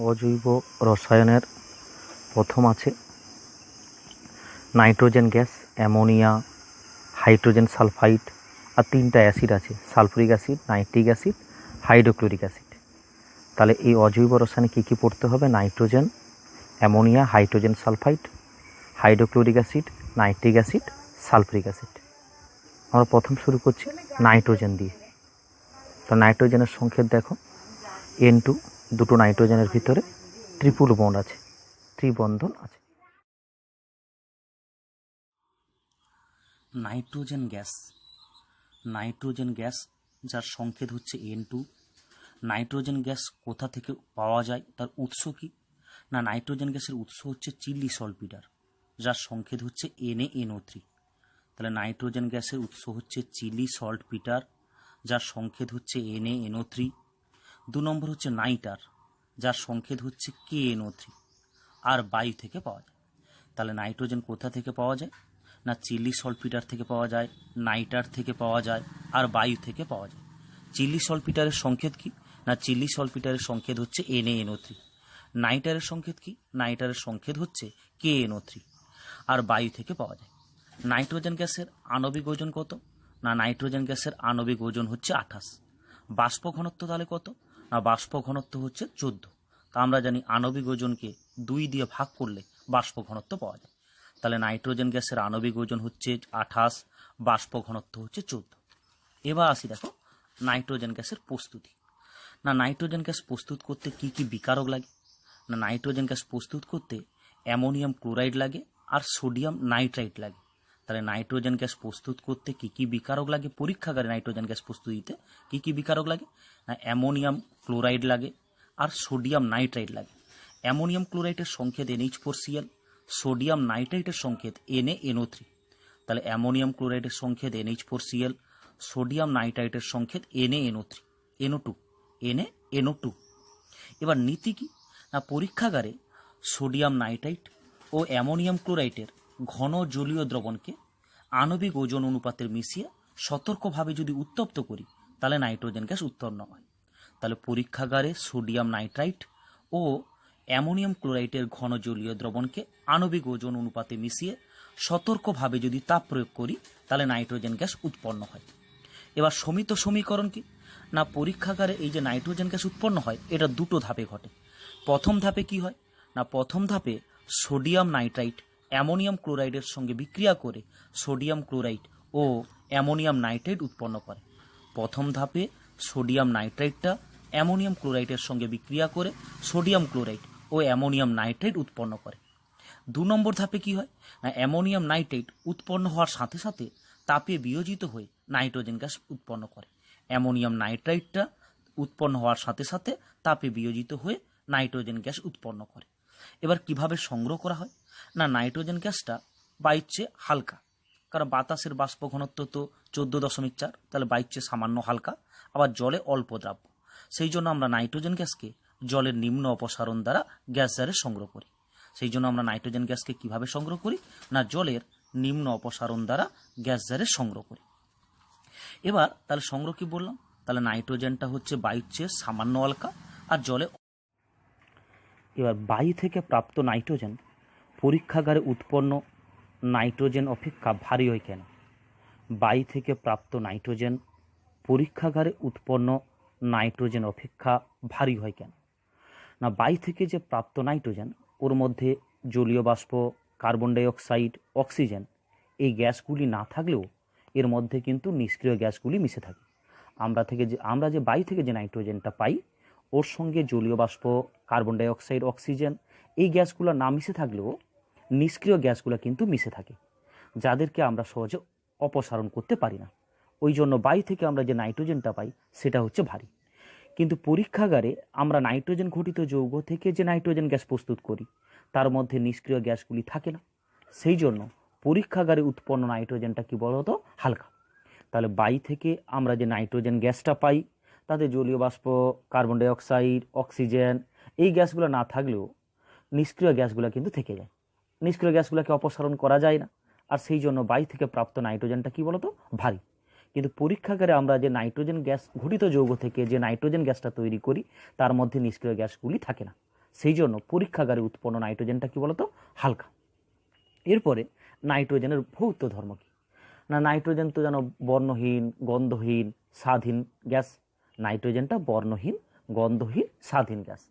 অজৈব রসায়নের প্রথম আছে nitrogen gas, ammonia, hydrogen sulphide, আর তিনটা অ্যাসিড আছে, sulphuric acid, nitric acid, hydrochloric acid. তাহলে এই অজৈব রসায়নে কী কী পড়তে হবে? Nitrogen, ammonia, hydrogen sulphide, hydrochloric acid, nitric acid, sulphuric acid. আমরা প্রথম শুরু করছি নাইট্রোজেন দিয়ে। তো নাইট্রোজেনের সংকেত দেখো, N2, দুটো নাইট্রোজেনের ভিতরে ট্রিপল বন্ড আছে, ত্রিবন্ধন আছে। নাইট্রোজেন গ্যাস যার সংকেত হচ্ছে N2। নাইট্রোজেন গ্যাস কোথা থেকে পাওয়া যায়, তার উৎস কি? না, নাইট্রোজেন গ্যাসের উৎস হচ্ছে চিলি সল্টপিটার, যার সংকেত হচ্ছে NaNO3। তাহলে নাইট্রোজেন গ্যাসের উৎস হচ্ছে চিলি সল্টপিটার, যার সংকেত হচ্ছে NaNO3। 2 নম্বর হচ্ছে নাইটার, যার সংকেত হচ্ছে KNO3, আর বায়ু থেকে পাওয়া যায়। তাহলে নাইট্রোজেন কোথা থেকে পাওয়া যায়? না, চিলি সল্টপিটার থেকে পাওয়া যায়, নাইটার থেকে পাওয়া যায়, আর বায়ু থেকে পাওয়া যায়। চিলি সল্টপিটারের সংকেত কি? না, চিলি সল্টপিটারের সংকেত হচ্ছে NaNO3। নাইটারের সংকেত কি? নাইটারের সংকেত হচ্ছে KNO3, আর বায়ু থেকে পাওয়া যায়। নাইট্রোজেন গ্যাসের আণবিক ওজন কত? না, নাইট্রোজেন গ্যাসের আণবিক ওজন হচ্ছে 28। বাষ্প ঘনত্ব তাহলে কত? না, বাষ্প ঘনত্ব হচ্ছে 14। তা আমরা জানি আণবিক ওজনকে 2 দিয়ে ভাগ করলে বাষ্প ঘনত্ব পাওয়া যায়। তাহলে নাইট্রোজেন গ্যাসের আণবিক ওজন হচ্ছে 28, বাষ্প ঘনত্ব হচ্ছে 14। এবার আসি দেখো নাইট্রোজেন গ্যাসের প্রস্তুতি। না, নাইট্রোজেন গ্যাস প্রস্তুত করতে কি কি বিকারক লাগে? না, নাইট্রোজেন গ্যাস প্রস্তুত করতে অ্যামোনিয়াম ক্লোরাইড লাগে আর সোডিয়াম নাইট্রাইট লাগে। তাহলে নাইট্রোজেন গ্যাস প্রস্তুত করতে কি কি বিকারক লাগে? পরীক্ষাগারে নাইট্রোজেন গ্যাস প্রস্তুতিতে কি কি বিকারক লাগে? না, অ্যামোনিয়াম ক্লোরাইড লাগে আর সোডিয়াম নাইট্রাইট লাগে। অ্যামোনিয়াম ক্লোরাইডের সংকেত NH4Cl, সোডিয়াম নাইট্রাইটের সংকেত NaNO3। তাহলে অ্যামোনিয়াম ক্লোরাইডের সংকেত NH4Cl, সোডিয়াম নাইট্রাইটের সংকেত NaNO2। এবার নীতি কি? না, পরীক্ষাগারে সোডিয়াম নাইট্রাইট ও অ্যামোনিয়াম ক্লোরাইডের ঘন জলীয় দ্রবণকে আণবিক ওজন অনুপাতের মিশিয়ে সতর্কভাবে যদি উত্তপ্ত করি, তাহলে নাইট্রোজেন গ্যাস উৎপন্ন হয়। তাহলে পরীক্ষাগারে সোডিয়াম নাইট্রাইট ও অ্যামোনিয়াম ক্লোরাইডের ঘন জলীয় দ্রবণকে আণবিক ওজন অনুপাতে মিশিয়ে সতর্কভাবে যদি তাপ প্রয়োগ করি, তাহলে নাইট্রোজেন গ্যাস উৎপন্ন হয়। এবার সমিত সমীকরণ কি? না, পরীক্ষাগারে এই যে নাইট্রোজেন গ্যাস উৎপন্ন হয়, এটা দুটো ধাপে ঘটে। প্রথম ধাপে কি হয়? না, প্রথম ধাপে সোডিয়াম নাইট্রাইট অ্যামোনিয়াম ক্লোরাইডের সঙ্গে বিক্রিয়া করে সোডিয়াম ক্লোরাইড ও অ্যামোনিয়াম নাইট্রাইট উৎপন্ন করে। প্রথম ধাপে সোডিয়াম নাইট্রাইটটা অ্যামোনিয়াম ক্লোরাইডের সঙ্গে বিক্রিয়া করে সোডিয়াম ক্লোরাইড ও অ্যামোনিয়াম নাইট্রাইট উৎপন্ন করে। 2 নম্বর ধাপে কি হয়? না, অ্যামোনিয়াম নাইট্রাইট উৎপন্ন হওয়ার সাথে সাথে তাপে বিয়োজিত হয়ে নাইট্রোজেন গ্যাস উৎপন্ন করে। অ্যামোনিয়াম নাইট্রাইটটা উৎপন্ন হওয়ার সাথে সাথে তাপে বিয়োজিত হয়ে নাইট্রোজেন গ্যাস উৎপন্ন করে। এবার কিভাবে সংগ্রহ করা হয়? না, নাইট্রোজেন গ্যাসটা বায়ুর চেয়ে হালকা, কারণ বাতাসের বাষ্প ঘনত্ব তো 14.4, তাহলে বায়ুর চেয়ে সামান্য হালকা, আবার জলে অল্প দ্রাব্য। সেই জন্য আমরা নাইট্রোজেন গ্যাসকে জলের নিম্ন অপসারণ দ্বারা গ্যাস জারে সংগ্রহ করি। সেই জন্য আমরা নাইট্রোজেন গ্যাসকে কিভাবে সংগ্রহ করি? না, জলের নিম্ন অপসারণ দ্বারা গ্যাস জারে সংগ্রহ করি। এবার তাহলে সংগ্রহ কি বললাম? তাহলে নাইট্রোজেনটা হচ্ছে বায়ুর চেয়ে সামান্য হালকা আর জলে। এবার বায়ু থেকে প্রাপ্ত নাইট্রোজেন পরীক্ষাগারে উৎপন্ন নাইট্রোজেন অপেক্ষা ভারী হয় কেন? বায়ু থেকে প্রাপ্ত নাইট্রোজেন পরীক্ষাগারে উৎপন্ন নাইট্রোজেন অপেক্ষা ভারী হয় কেন? না, বায়ু থেকে যে প্রাপ্ত নাইট্রোজেন, ওর মধ্যে জলীয় বাষ্প, কার্বন ডাইঅক্সাইড, অক্সিজেন, এই গ্যাসগুলি না থাকলেও এর মধ্যে কিন্তু নিষ্ক্রিয় গ্যাসগুলি মিশে থাকে। আমরা যে বায়ু থেকে যে নাইট্রোজেনটা পাই, ওর সঙ্গে জলীয় বাষ্প, কার্বন ডাইঅক্সাইড, অক্সিজেন, এই গ্যাসগুলো না মিশে থাকলেও নিষ্ক্রিয় গ্যাসগুলো কিন্তু মিশে থাকে, যাদেরকে আমরা সহজে অপসারণ করতে পারি না। ওই জন্য বায়ু থেকে আমরা যে নাইট্রোজেনটা পাই সেটা হচ্ছে ভারী। কিন্তু পরীক্ষাগারে আমরা নাইট্রোজেন ঘটিত যৌগ থেকে যে নাইট্রোজেন গ্যাস প্রস্তুত করি, তার মধ্যে নিষ্ক্রিয় গ্যাসগুলি থাকে না। সেই জন্য পরীক্ষাগারে উৎপন্ন নাইট্রোজেনটা কি বলতো? হালকা। তাহলে বায়ু থেকে আমরা যে নাইট্রোজেন গ্যাসটা পাই, তাতে জলীয় বাষ্প, কার্বন ডাইঅক্সাইড, অক্সিজেন, এই গ্যাসগুলো না থাকলেও নিষ্ক্রিয় গ্যাসগুলো কিন্তু থেকে যায়। নিষ্ক্রিয় গ্যাসগুলোকে অপসারণ করা যায় না, আর সেই জন্য বায়ু থেকে প্রাপ্ত নাইট্রোজেনটা কি বলতো? ভারী। কিন্তু পরীক্ষাগারে আমরা যে নাইট্রোজেন গ্যাস ঘটিত যৌগ থেকে যে নাইট্রোজেন গ্যাসটা তৈরি করি, তার মধ্যে নিষ্ক্রিয় গ্যাসগুলি থাকে না। সেই জন্য পরীক্ষাগারে উৎপন্ন নাইট্রোজেনটা কি বলতো, হালকা। এরপরে নাইট্রোজেনের ভৌত ধর্ম কী? না নাইট্রোজেন তো যেন বর্ণহীন, গন্ধহীন, স্বাদহীন গ্যাস। নাইট্রোজেনটা বর্ণহীন, গন্ধহীন, স্বাদহীন গ্যাস।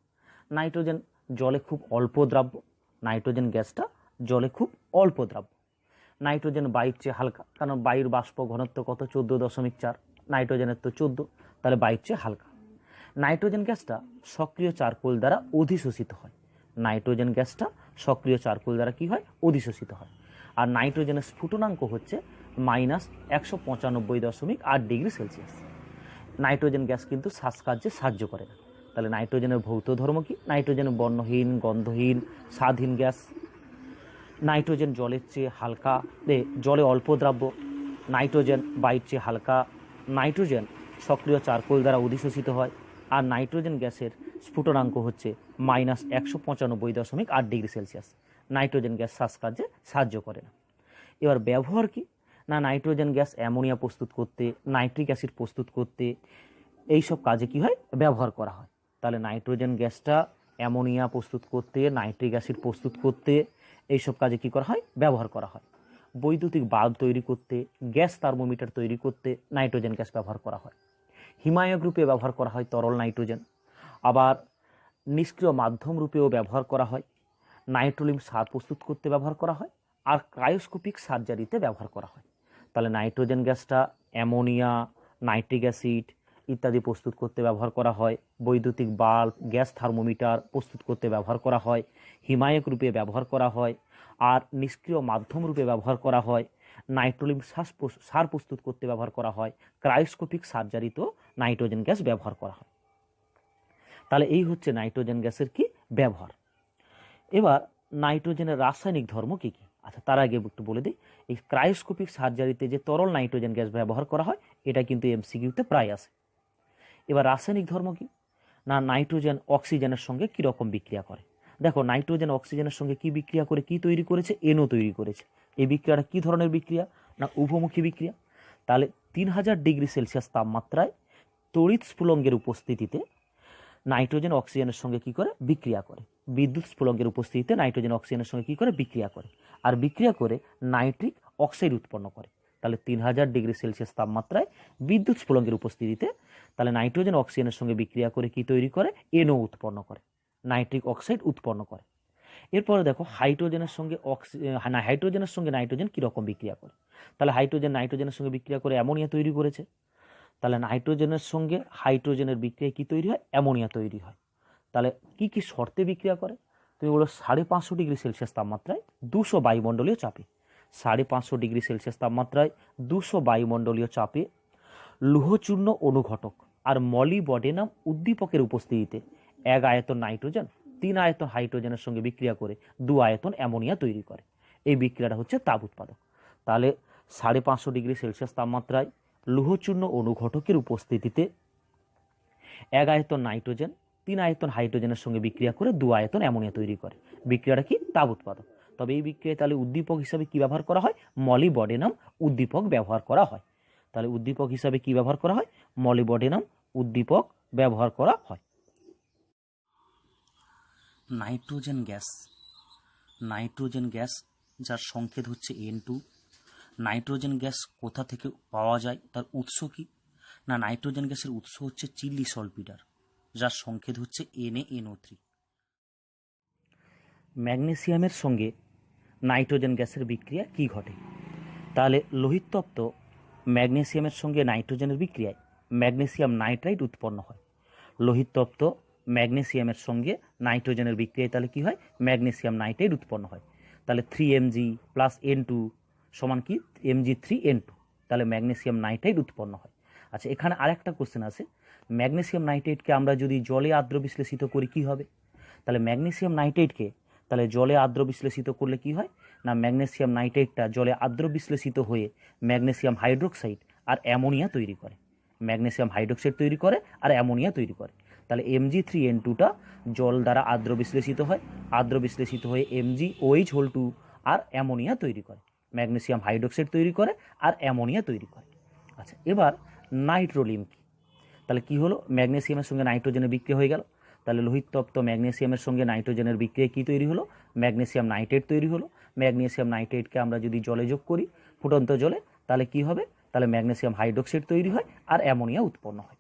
নাইট্রোজেন জলে খুব অল্প দ্রাব্য। নাইট্রোজেন গ্যাসটা জলে খুব অল্প দ্রাব্য। নাইট্রোজেন বায়ুর চেয়ে হালকা, কারণ বায়ুর বাষ্প ঘনত্ব কত, 14.4, নাইট্রোজেনের তো 14, তাহলে বায়ুর চেয়ে হালকা। নাইট্রোজেন গ্যাসটা সক্রিয় চারকোল দ্বারা অধিশোষিত হয়। নাইট্রোজেন গ্যাসটা সক্রিয় চারকোল দ্বারা কি হয়, অধিশোষিত হয়। আর নাইট্রোজেনের স্ফুটনাঙ্ক হচ্ছে -195.8 ডিগ্রি সেলসিয়াস। নাইট্রোজেন গ্যাস কিন্তু শ্বাসকার্যে সাহায্য করে না। তাহলে নাইট্রোজেনের ভৌত ধর্ম কি? নাইট্রোজেন বর্ণহীন, গন্ধহীন, স্বাদহীন গ্যাস। নাইট্রোজেন জলের চেয়ে হালকা, জলে অল্প দ্রাব্য। নাইট্রোজেন বায়ুর চেয়ে হালকা। নাইট্রোজেন সক্রিয় চারকোল দ্বারা অধিশোষিত হয়। আর নাইট্রোজেন গ্যাসের স্ফুটনাঙ্ক হচ্ছে -195.8 ডিগ্রি সেলসিয়াস। নাইট্রোজেন গ্যাস শ্বাসকার্যে সাহায্য করে না। এবার ব্যবহার কি? না নাইট্রোজেন গ্যাস অ্যামোনিয়া প্রস্তুত করতে, নাইট্রিক অ্যাসিড প্রস্তুত করতে, এই সব কাজে কি হয়, ব্যবহার করা হয়। তাহলে নাইট্রোজেন গ্যাসটা অ্যামোনিয়া প্রস্তুত করতে, নাইট্রিক অ্যাসিড প্রস্তুত করতে, এইসব কাজে কি করা হয়, ব্যবহার করা হয়। বৈদ্যুতিক বাল্ব তৈরি করতে, গ্যাস থার্মোমিটার তৈরি করতে নাইট্রোজেন গ্যাস ব্যবহার করা হয়। হিমায়ক রূপে ব্যবহার করা হয় তরল নাইট্রোজেন। আবার নিষ্ক্রিয় মাধ্যম রূপেও ব্যবহার করা হয়। নাইট্রোলিম সার প্রস্তুত করতে ব্যবহার করা হয়। আর ক্রায়োস্কোপিক সার্জারিতে ব্যবহার করা হয়। তাহলে নাইট্রোজেন গ্যাসটা অ্যামোনিয়া, নাইট্রিক অ্যাসিড ইত্যাদি প্রস্তুত করতে ব্যবহার করা হয়। বৈদ্যুতিক বাল্ব, গ্যাস থার্মোমিটার প্রস্তুত করতে ব্যবহার করা হয়। হিমায়ক রূপে ব্যবহার করা হয়। আর নিষ্ক্রিয় মাধ্যম রূপে ব্যবহার করা হয়। নাইট্রোলিম সার প্রস্তুত করতে ব্যবহার করা হয়। ক্রায়োস্কোপিক সার্জারিতেও নাইট্রোজেন গ্যাস ব্যবহার করা হয়। তাহলে এই হচ্ছে নাইট্রোজেন গ্যাসের কি ব্যবহার। এবার নাইট্রোজেনের রাসায়নিক ধর্ম কী কী? আচ্ছা, তার আগে একটু বলে দিই, এই ক্রায়োস্কোপিক সার্জারিতে যে তরল নাইট্রোজেন গ্যাস ব্যবহার করা হয়, এটা কিন্তু এমসিকিউতে প্রায় আসে। এবার রাসায়নিক ধর্ম কি? না নাইট্রোজেন অক্সিজেনের সঙ্গে কীরকম বিক্রিয়া করে। দেখো নাইট্রোজেন অক্সিজেনের সঙ্গে কি বিক্রিয়া করে কি তৈরি করেছে, এনও তৈরি করেছে। এই বিক্রিয়াটা কী ধরনের বিক্রিয়া? না উভমুখী বিক্রিয়া। তাহলে 3000 ডিগ্রি সেলসিয়াস তাপমাত্রায় তড়িৎ স্ফুলঙ্গের উপস্থিতিতে নাইট্রোজেন অক্সিজেনের সঙ্গে কি করে, বিক্রিয়া করে। বিদ্যুৎ স্ফুলঙ্গের উপস্থিতিতে নাইট্রোজেন অক্সিজেনের সঙ্গে কি করে, বিক্রিয়া করে। আর বিক্রিয়া করে নাইট্রিক অক্সাইড উৎপন্ন করে। তাহলে 3000 ডিগ্রি সেলসিয়াস তাপমাত্রায় বিদ্যুৎ স্ফুলঙ্গের উপস্থিতিতে তাহলে নাইট্রোজেন অক্সিজেনের সঙ্গে বিক্রিয়া করে কি তৈরি করে, এনও উৎপন্ন করে, নাইট্রিক অক্সাইড উৎপন্ন করে। এরপরে দেখো হাইড্রোজেনের সঙ্গে হাইড্রোজেনের সঙ্গে নাইট্রোজেন কীরকম বিক্রিয়া করে। তাহলে হাইড্রোজেন নাইট্রোজেনের সঙ্গে বিক্রিয়া করে অ্যামোনিয়া তৈরি করেছে। তাহলে নাইট্রোজেনের সঙ্গে হাইড্রোজেনের বিক্রিয়ায় কী তৈরি হয়, অ্যামোনিয়া তৈরি হয়। তাহলে কি কি শর্তে বিক্রিয়া করে? তুমি বলো 550 ডিগ্রি সেলসিয়াস তাপমাত্রায় 200 বায়ুমণ্ডলীয় চাপে। 550 ডিগ্রি সেলসিয়াস তাপমাত্রায় 200 বায়ুমণ্ডলীয় চাপে লৌহচূর্ণ অনুঘটক আর মলিবডেনাম উদ্দীপকের উপস্থিতিতে 1 আয়তন নাইট্রোজেন 3 আয়তন হাইড্রোজেনের সঙ্গে বিক্রিয়া করে 2 আয়তন অ্যামোনিয়া তৈরি করে। এই বিক্রিয়াটা হচ্ছে তাপ উৎপাদক। তাহলে 550 ডিগ্রি সেলসিয়াস তাপমাত্রায় লৌহচূর্ণ অনুঘটকের উপস্থিতিতে 1 আয়তন নাইট্রোজেন 3 আয়তন হাইড্রোজেনের সঙ্গে বিক্রিয়া করে 2 আয়তন অ্যামোনিয়া তৈরি করে। বিক্রিয়াটা কি, তাপ উৎপাদক। তবে এই বিক্রিয়ায় তাহলে উদ্দীপক হিসাবে কি ব্যবহার করা হয়, মলিবডেনাম উদ্দীপক ব্যবহার করা হয়। তাহলে উদ্দীপক হিসাবে কি ব্যবহার করা হয়, মলিবডেনাম উদ্দীপক ব্যবহার করা হয়। নাইট্রোজেন গ্যাস, নাইট্রোজেন গ্যাস যার সংকেত হচ্ছে N2। নাইট্রোজেন গ্যাস কোথা থেকে পাওয়া যায়, তার উৎস কি? না নাইট্রোজেন গ্যাসের উৎস হচ্ছে চিলি সলপিডার, যার সংকেত হচ্ছে NaNO3। ম্যাগনেসিয়ামের সঙ্গে নাইট্রোজেন গ্যাসের বিক্রিয়া কি ঘটে? তাহলে লোহিতত্ত্ব ম্যাগনেসিয়ামের সঙ্গে নাইট্রোজেনের বিক্রিয়ায় ম্যাগনেসিয়াম নাইট্রাইট উৎপন্ন হয়। লোহিতত্ত্ব ম্যাগনেসিয়ামের সঙ্গে নাইট্রোজেনের বিক্রিয়ায় তাহলে কি হয়, ম্যাগনেসিয়াম নাইট্রাইট উৎপন্ন হয়। তাহলে 3Mg + N2 সমান কি, Mg3N2। তাহলে ম্যাগনেসিয়াম নাইট্রাইট উৎপন্ন হয়। আচ্ছা, এখানে আরেকটা কোশ্চেন আছে, ম্যাগনেসিয়াম নাইট্রেটকে আমরা যদি জলে আর্দ্র বিশ্লেষিত করি কি হবে? তাহলে ম্যাগনেসিয়াম নাইট্রেটকে তাহলে জলে আর্দ্র বিশ্লেষিত করলে কি হয়, না ম্যাগনেসিয়াম নাইট্রেটটা জলে আর্দ্র বিশ্লেষিত হয়ে ম্যাগনেসিয়াম হাইড্রোক্সাইড আর অ্যামোনিয়া তৈরি করে। ম্যাগনেসিয়াম হাইড্রোক্সাইড তৈরি করে আর অ্যামোনিয়া তৈরি করে। তাহলে Mg3N2টা জল দ্বারা আর্দ্র বিশ্লেষিত হয়, আর্দ্র বিশ্লেষিত হয়ে MgOH2 আর অ্যামোনিয়া তৈরি করে, ম্যাগনেসিয়াম হাইড্রোক্সাইড তৈরি করে আর অ্যামোনিয়া তৈরি করে। আচ্ছা, এবার নাইট্রোলিম কি? তাহলে কি হলো, ম্যাগনেসিয়ামের সঙ্গে নাইট্রোজেনের বিক্রিয়া হয়ে গেল। তাহলে লোহিত তপ্ত ম্যাগনেসিয়ামের সঙ্গে নাইট্রোজেনের বিক্রিয়া কী তৈরি হলো? ম্যাগনেসিয়াম নাইট্রেট তৈরি হলো। ম্যাগনেসিয়াম নাইট্রেটকে আমরা যদি জলে যোগ করি, ফুটন্ত জলে, তাহলে কি হবে? তাহলে ম্যাগনেসিয়াম হাইড্রোক্সাইড তৈরি হয় আর অ্যামোনিয়া উৎপন্ন হয়।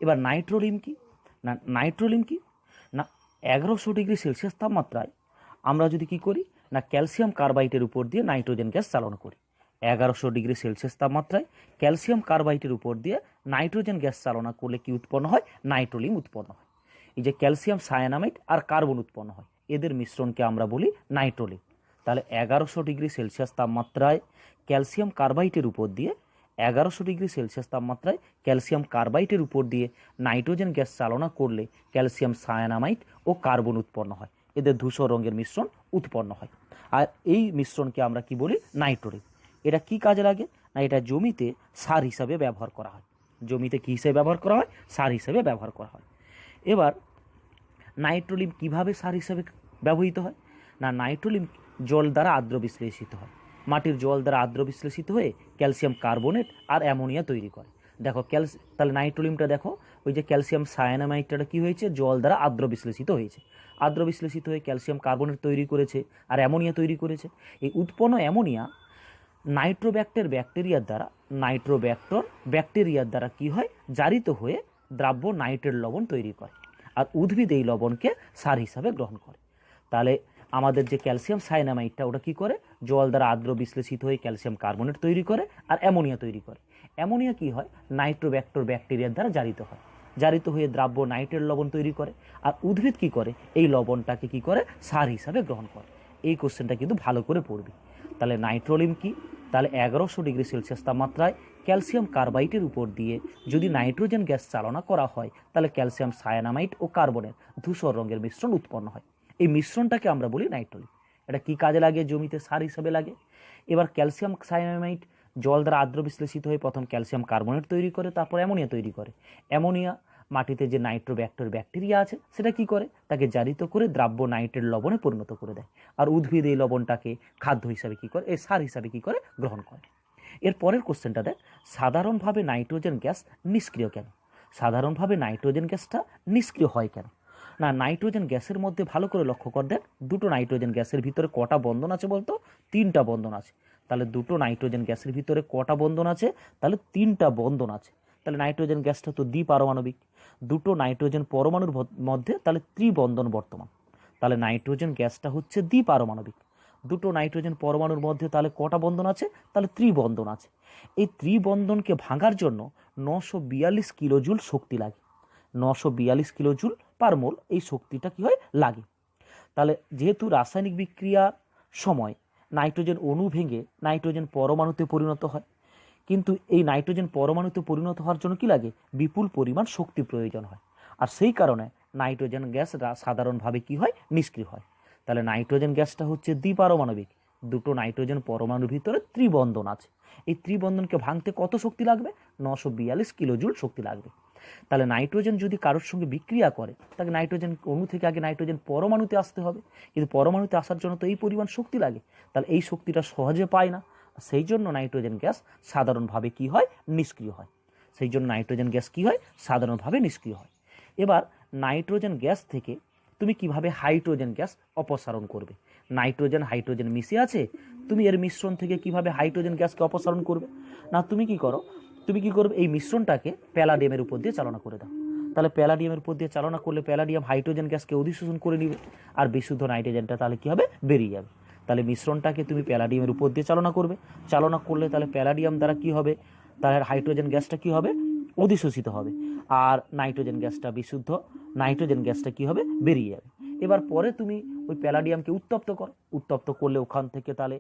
এবার নাইট্রোলিম কি? না নাইট্রোলিম কি না 1100 ডিগ্রি সেলসিয়াস তাপমাত্রায় আমরা যদি কি করি না ক্যালসিয়াম কার্বাইডের উপর দিয়ে নাইট্রোজেন গ্যাস চালনা করি। 1100 ডিগ্রি সেলসিয়াস তাপমাত্রায় ক্যালসিয়াম কার্বাইডের উপর দিয়ে নাইট্রোজেন গ্যাস চালনা করলে কি উৎপন্ন হয়? নাইট্রোলিম উৎপন্ন হয়। এই যে ক্যালসিয়াম সায়ানামাইড আর কার্বন উৎপন্ন হয়, এদের মিশ্রণকে আমরা বলি নাইট্রোলিম। তাহলে 1100 ডিগ্রি সেলসিয়াস তাপমাত্রায় ক্যালসিয়াম কার্বাইডের উপর দিয়ে 1100 ডিগ্রি সেলসিয়াস তাপমাত্রায় ক্যালসিয়াম কার্বাইডের উপর দিয়ে নাইট্রোজেন গ্যাস চালনা করলে ক্যালসিয়াম সায়ানামাইড ও কার্বন উৎপন্ন হয়, এদের ধূসর রঙের মিশ্রণ উৎপন্ন হয়। আর এই মিশ্রণকে আমরা কি বলি? নাইট্রোলিম। এটা কি কাজে লাগে না এটা জমিতে সার হিসাবে ব্যবহার করা হয়। জমিতে কী হিসেবে ব্যবহার করা হয়? সার হিসেবে ব্যবহার করা হয়। এবার নাইট্রোলিম কিভাবে সার হিসাবে ব্যবহৃত হয়? না নাইট্রোলিম জল দ্বারা আর্দ্র বিশ্লেষিত হয়। মাটির জল দ্বারা আর্দ্র বিশ্লেষিত হয়ে ক্যালসিয়াম কার্বনেট আর অ্যামোনিয়া তৈরি করে। দেখো তাহলে নাইট্রোলিমটা দেখো, ওই যে ক্যালসিয়াম সায়ানামাইডটা কী হয়েছে? জল দ্বারা আর্দ্র বিশ্লেষিত হয়েছে। আর্দ্র বিশ্লেষিত হয়ে ক্যালসিয়াম কার্বনেট তৈরি করেছে আর অ্যামোনিয়া তৈরি করেছে। এই উৎপন্ন অ্যামোনিয়া ব্যাকটেরিয়ার দ্বারা কি হয়? জারিত হয়ে দ্রাব্য নাইট্রেট লবণ তৈরি করে আর উদ্ভিদ এই লবণকে সার হিসাবে গ্রহণ করে। তাহলে আমাদের যে ক্যালসিয়াম সায়ানামাইডটা ওটা কি করে? জল দ্বারা আর্দ্র বিশ্লেষিত হয়ে ক্যালসিয়াম কার্বনেট তৈরি করে আর অ্যামোনিয়া তৈরি করে। অ্যামোনিয়া কি হয়? ব্যাকটেরিয়ার দ্বারা জারিত হয়, জারিত হয়ে দ্রাব্য নাইট্রেট লবণ তৈরি করে আর উদ্ভিদ কি করে? এই লবণটাকে কি করে? সার হিসাবে গ্রহণ করে। এই কোশ্চেনটা কিন্তু ভালো করে পড়বি। তাহলে নাইট্রোলিম কি? তাহলে 1100 ডিগ্রি সেলসিয়াস তাপমাত্রায় ক্যালসিয়াম কার্বাইডের উপর দিয়ে যদি নাইট্রোজেন গ্যাস চালনা করা হয়, তাহলে ক্যালসিয়াম সায়ানামাইড ও কার্বনের ধূসর রঙের মিশ্রণ উৎপন্ন হয়। এই মিশ্রণটাকে আমরা বলি নাইট্রোলিম। এটা কি কাজে লাগে? জমিতে সার হিসেবে লাগে। এবার ক্যালসিয়াম সায়ানামাইড জল দ্বারা আর্দ্র বিশ্লেষিত হয়ে প্রথম ক্যালসিয়াম কার্বনেট তৈরি করে, তারপর অ্যামোনিয়া তৈরি করে। অ্যামোনিয়া মাটিতে যে ব্যাকটেরিয়া আছে সেটা কি করে? তাকে জারিত করে দ্রাব্য নাইট্রেট লবণে পরিণত করে দেয় আর উদ্ভিদ এই লবণটাকে খাদ্য হিসাবে কি করে? এই সার হিসাবে কি করে? গ্রহণ করে। এর পরের কোশ্চেনটা দেখ, সাধারণভাবে নাইট্রোজেন গ্যাস নিষ্ক্রিয় কেন? সাধারণভাবে নাইট্রোজেন গ্যাসটা নিষ্ক্রিয় হয় কেন? না নাইট্রোজেন গ্যাসের মধ্যে ভালো করে লক্ষ্য কর, দেখ দুটো নাইট্রোজেন গ্যাসের ভিতরে কটা বন্ধন আছে বলতো? 3টা বন্ধন আছে। তাহলে দুটো নাইট্রোজেন গ্যাসের ভিতরে কটা বন্ধন আছে? তাহলে 3টা বন্ধন আছে। তাহলে নাইট্রোজেন গ্যাসটা তো দ্বিপারমাণবিক। দুটো নাইট্রোজেন পরমাণুর মধ্যে তাহলে ত্রিবন্ধন বর্তমান। তাহলে নাইট্রোজেন গ্যাসটা হচ্ছে দ্বিপারমাণবিক। দুটো নাইট্রোজেন পরমাণুর মধ্যে তাহলে কটা বন্ধন আছে? তাহলে ত্রিবন্ধন আছে। এই ত্রিবন্ধনকে ভাঙার জন্য 942 কিলোজুল শক্তি লাগে। 942 কিলোজুল পার মোল এই শক্তিটা কি হয়? লাগে। তাহলে যেহেতু রাসায়নিক বিক্রিয়ার সময় নাইট্রোজেন অণু ভেঙে নাইট্রোজেন পরমাণুতে পরিণত হয়, কিন্তু এই নাইট্রোজেন পরমাণুতে পরিণত হওয়ার জন্য কি লাগে? বিপুল পরিমাণ শক্তি প্রয়োজন হয়। আর সেই কারণে নাইট্রোজেন গ্যাস সাধারণভাবে কি হয়? নিষ্ক্রিয় হয়। তাহলে নাইট্রোজেন গ্যাসটা হচ্ছে দ্বিপারমাণবিক। দুটো নাইট্রোজেন পরমাণুর ভিতরে ত্রিবন্ধন আছে। এই ত্রিবন্ধনকে ভাঙতে কত শক্তি লাগবে? 942 কিলোজুল শক্তি লাগবে। তাহলে নাইট্রোজেন যদি কারোর সঙ্গে বিক্রিয়া করে, তাকে নাইট্রোজেন অণু থেকে আগে নাইট্রোজেন পরমাণুতে আসতে হবে, কিন্তু পরমাণুতে আসার জন্য তো এই পরিমাণ শক্তি লাগে। তাহলে এই শক্তিটা সহজে পায় না, সেই জন্য নাইট্রোজেন গ্যাস সাধারণভাবে কি হয়? নিষ্ক্রিয় হয়। সেই জন্য নাইট্রোজেন গ্যাস কি হয়? সাধারণভাবে নিষ্ক্রিয় হয়। এবার নাইট্রোজেন গ্যাস থেকে তুমি কিভাবে হাইড্রোজেন গ্যাস অপসারণ করবে? নাইট্রোজেন হাইড্রোজেন মিশে আছে, তুমি এর মিশ্রণ থেকে কিভাবে হাইড্রোজেন গ্যাসকে অপসারণ করবে? না তুমি কি করবে? এই মিশ্রণটাকে প্যালাডিয়ামের উপর দিয়ে চালনা করে দাও। তাহলে প্যালাডিয়ামের উপর দিয়ে চালনা করলে প্যালাডিয়াম হাইড্রোজেন গ্যাসকে অধিশোষণ করে নেবে আর বিশুদ্ধ নাইট্রোজেনটা তাহলে কি হবে? বেরিয়ে যাবে। তাহলে মিশ্রণটাকে তুমি প্যালাডিয়ামের উপর দিয়ে চালনা করবে। চালনা করলে তাহলে প্যালাডিয়াম দ্বারা কি হবে? তাহলে হাইড্রোজেন গ্যাসটা কি হবে? অধিশোষিত হবে আর নাইট্রোজেন গ্যাসটা বিশুদ্ধ নাইট্রোজেন গ্যাসটা কি হবে? বেরিয়ে যাবে। এবার পরে তুমি ওই প্যালাডিয়ামকে উত্তপ্ত করলে ওখান থেকে তাহলে